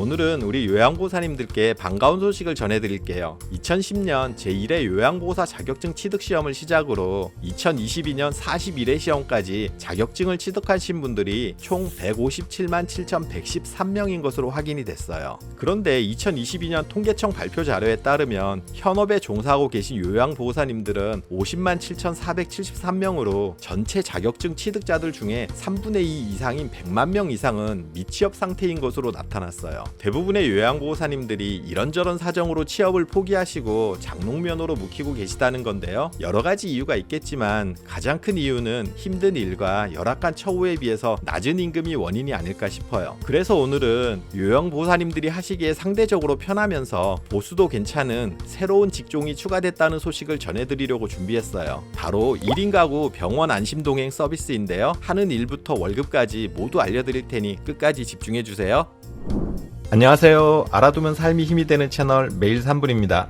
오늘은 우리 요양보호사님들께 반가운 소식을 전해드릴게요. 2010년 제1회 요양보호사 자격증 취득시험을 시작으로 2022년 41회 시험까지 자격증을 취득하신 분들이 총 157만 7,113명인 것으로 확인이 됐어요. 그런데 2022년 통계청 발표 자료에 따르면 현업에 종사하고 계신 요양보호사님들은 50만 7,473명으로 전체 자격증 취득자들 중에 3분의 2 이상인 100만 명 이상은 미취업 상태인 것으로 나타났어요. 대부분의 요양보호사님들이 이런저런 사정으로 취업을 포기하시고 장롱면허로 묵히고 계시다는 건데요. 여러 가지 이유가 있겠지만 가장 큰 이유는 힘든 일과 열악한 처우에 비해서 낮은 임금이 원인이 아닐까 싶어요. 그래서 오늘은 요양보호사님들이 하시기에 상대적으로 편하면서 보수도 괜찮은 새로운 직종이 추가됐다는 소식을 전해드리려고 준비했어요. 바로 1인 가구 병원 안심동행 서비스인데요. 하는 일부터 월급까지 모두 알려드릴 테니 끝까지 집중해주세요. 안녕하세요. 알아두면 삶이 힘이 되는 채널 매일 3분입니다.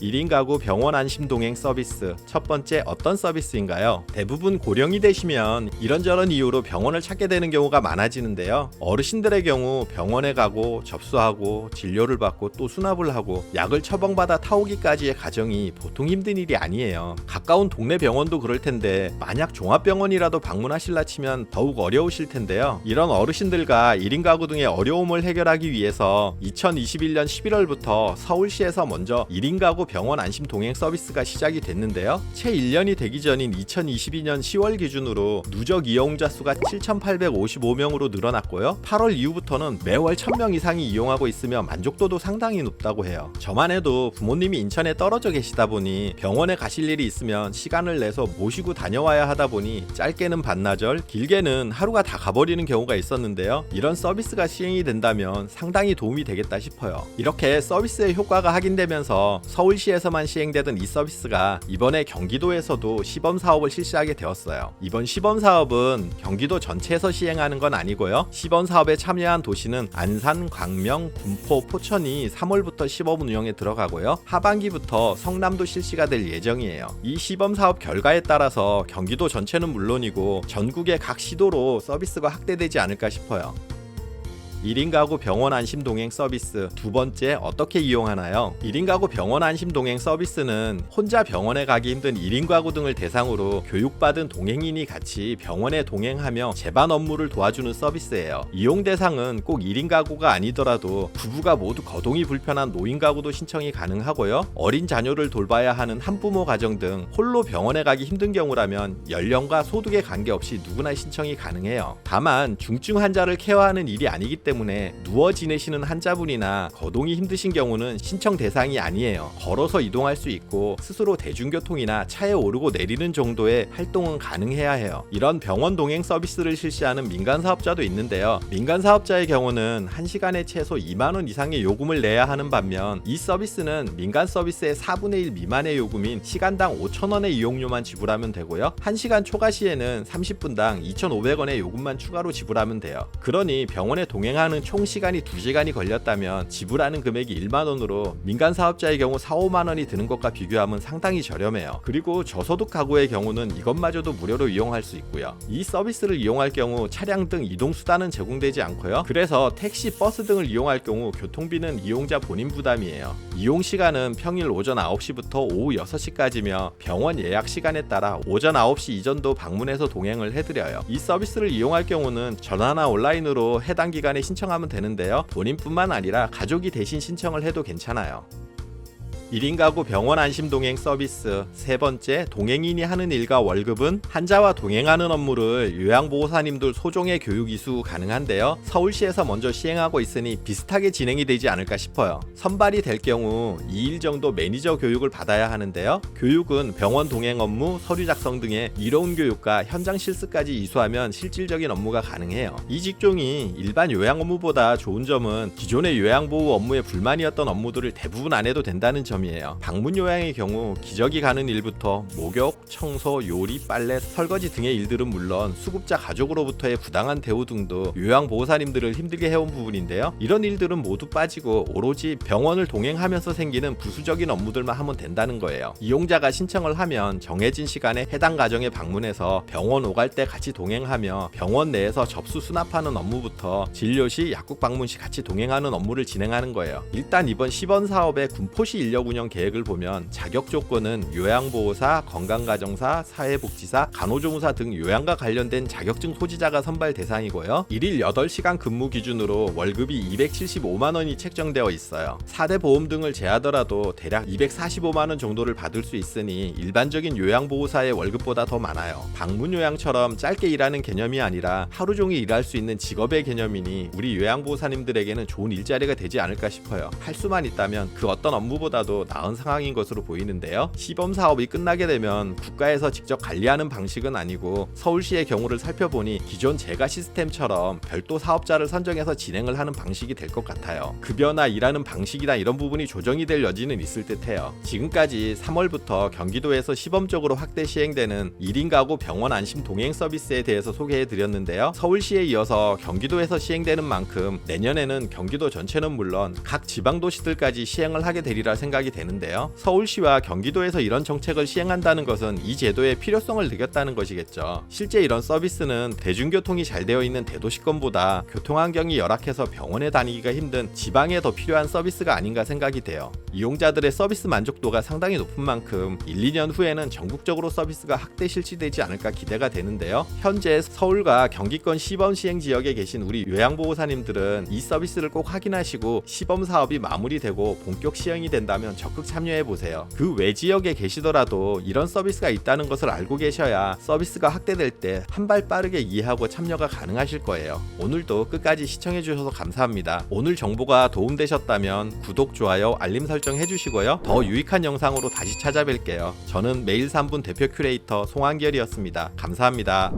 1인 가구 병원 안심 동행 서비스. 첫 번째, 어떤 서비스인가요? 대부분 고령이 되시면 이런저런 이유로 병원을 찾게 되는 경우가 많아지는데요. 어르신들의 경우 병원에 가고 접수하고 진료를 받고 또 수납을 하고 약을 처방받아 타오기까지의 과정이 보통 힘든 일이 아니에요. 가까운 동네 병원도 그럴 텐데 만약 종합병원이라도 방문하실라 치면 더욱 어려우실 텐데요. 이런 어르신들과 1인 가구 등의 어려움을 해결하기 위해서 2021년 11월부터 서울시에서 먼저 1인 가구 병원 안심 동행 서비스가 시작이 됐는데요. 채 1년이 되기 전인 2022년 10월 기준으로 누적 이용자 수가 7,855명으로 늘어났고요. 8월 이후부터는 매월 1,000명 이상이 이용하고 있으며 만족도도 상당히 높다고 해요. 저만 해도 부모님이 인천에 떨어져 계시다 보니 병원에 가실 일이 있으면 시간을 내서 모시고 다녀와야 하다 보니 짧게는 반나절, 길게는 하루가 다 가버리는 경우가 있었는데요. 이런 서비스가 시행이 된다면 상당히 도움이 되겠다 싶어요. 이렇게 서비스의 효과가 확인되면서 서울시에서만 시행되던 이 서비스가 이번에 경기도에서도 시범 사업을 실시하게 되었어요. 이번 시범 사업은 경기도 전체에서 시행하는 건 아니고요. 시범 사업에 참여한 도시는 안산, 광명, 군포, 포천이 3월부터 시범 운영에 들어가고요. 하반기부터 성남도 실시가 될 예정이에요. 이 시범 사업 결과에 따라서 경기도 전체는 물론이고 전국의 각 시도로 서비스가 확대되지 않을까 싶어요. 1인 가구 병원 안심 동행 서비스. 두 번째, 어떻게 이용하나요? 1인 가구 병원 안심 동행 서비스는 혼자 병원에 가기 힘든 1인 가구 등을 대상으로 교육받은 동행인이 같이 병원에 동행하며 재반 업무를 도와주는 서비스예요. 이용 대상은 꼭 1인 가구가 아니더라도 부부가 모두 거동이 불편한 노인 가구도 신청이 가능하고요. 어린 자녀를 돌봐야 하는 한부모 가정 등 홀로 병원에 가기 힘든 경우라면 연령과 소득에 관계없이 누구나 신청이 가능해요. 다만 중증 환자를 케어하는 일이 아니기 때문에 누워 지내시는 환자분이나 거동이 힘드신 경우는 신청 대상이 아니에요. 걸어서 이동할 수 있고 스스로 대중교통이나 차에 오르고 내리는 정도의 활동은 가능해야 해요. 이런 병원 동행 서비스를 실시하는 민간 사업자도 있는데요. 민간 사업자의 경우는 1시간에 최소 2만 원 이상의 요금을 내야 하는 반면 이 서비스는 민간 서비스의 4분의 1 미만의 요금인 시간당 5,000원의 이용료만 지불하면 되고요. 1시간 초과 시에는 30분당 2,500원의 요금만 추가로 지불하면 돼요. 그러니 병원에 동행하는 총 시간이 2시간이 걸렸다면 지불하는 금액이 1만 원으로 민간 사업자의 경우 4, 5만 원이 드는 것과 비교하면 상당히 저렴해요. 그리고 저소득 가구의 경우는 이것마저도 무료로 이용할 수 있고요. 이 서비스를 이용할 경우 차량 등 이동수단은 제공되지 않고요. 그래서 택시, 버스 등을 이용할 경우 교통비는 이용자 본인 부담이에요. 이용 시간은 평일 오전 9시부터 오후 6시까지며 병원 예약 시간에 따라 오전 9시 이전도 방문해서 동행을 해드려요. 이 서비스를 이용할 경우는 전화나 온라인으로 해당 기간에 신청하면 되는데요. 본인뿐만 아니라 가족이 대신 신청을 해도 괜찮아요. 1인 가구 병원 안심 동행 서비스. 세 번째, 동행인이 하는 일과 월급은. 환자와 동행하는 업무를 요양보호사님들 소정의 교육 이수 가능한데요. 서울시에서 먼저 시행하고 있으니 비슷하게 진행이 되지 않을까 싶어요. 선발이 될 경우 2일 정도 매니저 교육을 받아야 하는데요. 교육은 병원 동행 업무, 서류 작성 등의 이론 교육과 현장 실습까지 이수하면 실질적인 업무가 가능해요. 이 직종이 일반 요양 업무보다 좋은 점은 기존의 요양보호 업무에 불만이었던 업무들을 대부분 안 해도 된다는 점이에요. 점이에요. 방문 요양의 경우 기저귀 가는 일부터 목욕, 청소, 요리, 빨래, 설거지 등의 일들은 물론 수급자 가족으로부터의 부당한 대우 등도 요양보호사님들을 힘들게 해온 부분인데요. 이런 일들은 모두 빠지고 오로지 병원을 동행하면서 생기는 부수적인 업무들만 하면 된다는 거예요. 이용자가 신청을 하면 정해진 시간에 해당 가정에 방문해서 병원 오갈 때 같이 동행하며 병원 내에서 접수 수납하는 업무부터 진료 시 약국 방문 시 같이 동행하는 업무를 진행하는 거예요. 일단 이번 시범 사업의 군포시 인력 운영 계획을 보면 자격 조건은 요양보호사, 건강가정사, 사회복지사, 간호조무사 등 요양과 관련된 자격증 소지자가 선발 대상이고요. 1일 8시간 근무 기준으로 월급이 275만 원이 책정되어 있어요. 4대 보험 등을 제하더라도 대략 245만 원 정도를 받을 수 있으니 일반적인 요양보호사의 월급보다 더 많아요. 방문 요양처럼 짧게 일하는 개념이 아니라 하루 종일 일할 수 있는 직업의 개념이니 우리 요양보호사님들에게는 좋은 일자리가 되지 않을까 싶어요. 할 수만 있다면 그 어떤 업무보다도 나은 상황인 것으로 보이는데요. 시범 사업이 끝나게 되면 국가에서 직접 관리하는 방식은 아니고 서울시의 경우를 살펴보니 기존 제가 시스템처럼 별도 사업자를 선정해서 진행을 하는 방식이 될 것 같아요. 급여나 일하는 방식이나 이런 부분이 조정이 될 여지는 있을 듯해요. 지금까지 3월부터 경기도에서 시범적으로 확대 시행되는 1인 가구 병원 안심 동행 서비스에 대해서 소개해드렸는데요. 서울시에 이어서 경기도에서 시행되는 만큼 내년에는 경기도 전체는 물론 각 지방도시들까지 시행을 하게 되리라 생각이 되는데요. 서울시와 경기도에서 이런 정책을 시행한다는 것은 이 제도의 필요성을 느꼈다는 것이겠죠. 실제 이런 서비스는 대중교통이 잘 되어 있는 대도시권보다 교통환경이 열악해서 병원에 다니기가 힘든 지방에 더 필요한 서비스가 아닌가 생각이 돼요. 이용자들의 서비스 만족도가 상당히 높은 만큼 1, 2년 후에는 전국적으로 서비스가 확대 실시되지 않을까 기대가 되는데요. 현재 서울과 경기권 시범 시행 지역에 계신 우리 요양보호사님들은 이 서비스를 꼭 확인하시고 시범 사업이 마무리되고 본격 시행이 된다면 적극 참여해보세요. 그 외 지역에 계시더라도 이런 서비스가 있다는 것을 알고 계셔야 서비스가 확대될 때 한 발 빠르게 이해하고 참여가 가능하실 거예요. 오늘도 끝까지 시청해주셔서 감사합니다. 오늘 정보가 도움되셨다면 구독, 좋아요, 알림 설정 해주시고요. 더 유익한 영상으로 다시 찾아뵐게요. 저는 매일 3분 대표 큐레이터 송한결이었습니다. 감사합니다.